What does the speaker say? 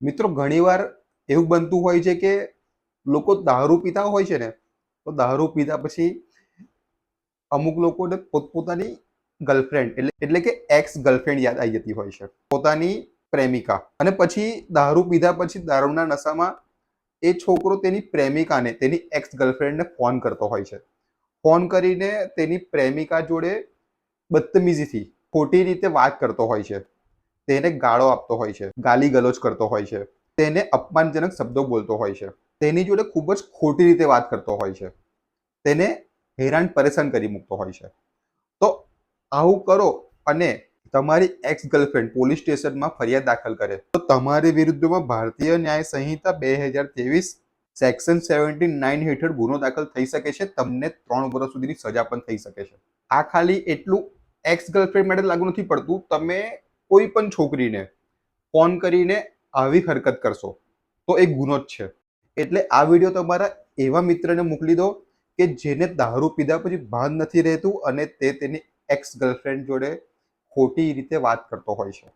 મિત્રો ઘણીવાર એવું બનતું હોય છે કે લોકો દારૂ પીતા હોય છે ને, તો દારૂ પીધા પછી અમુક લોકોને પોતપોતાની ગર્લફ્રેન્ડ એટલે કે એક્સ ગર્લફ્રેન્ડ યાદ આવી જતી હોય છે, પોતાની પ્રેમિકા. અને પછી દારૂ પીધા પછી દારૂના નશામાં એ છોકરો તેની પ્રેમિકાને, તેની એક્સ ગર્લફ્રેન્ડને ફોન કરતો હોય છે. ફોન કરીને તેની પ્રેમિકા જોડે બદતમીજીથી ખોટી રીતે વાત કરતો હોય છે, તેને ગાળો આપતો હોય છે, ગાલી ગલોચ કરતો હોય છે, તેને અપમાનજનક શબ્દો બોલતો હોય છે, તેની જોડે ખૂબ જ ખોટી રીતે વાત કરતો હોય છે, તેને હેરાન પરેશાન કરી મૂકતો હોય છે. તો આવું કરો અને તમારી એક્સ ગર્લફ્રેન્ડ પોલીસ સ્ટેશનમાં ફરિયાદ દાખલ કરે તો તમારી વિરુદ્ધમાં ભારતીય ન્યાય સંહિતા 2023 સેક્શન 79 હેઠળ ગુનો દાખલ થઈ શકે છે. તમને 3 વર્ષ સુધીની સજા પણ થઈ શકે છે. આ ખાલી એટલું એક્સ ગર્લફ્રેન્ડ માટે લાગુ નથી પડતું. તમે કોઈ પણ છોકરીને ફોન કરીને આવી હરકત કરશો તો એ ગુનો જ છે. એટલે આ વિડીયો તમારા એવા મિત્રને મોકલી દો કે જેને દારૂ પીધા પછી ભાન નથી રહેતું અને તે તેની એક્સ ગર્લફ્રેન્ડ જોડે ખોટી રીતે વાત કરતો હોય છે.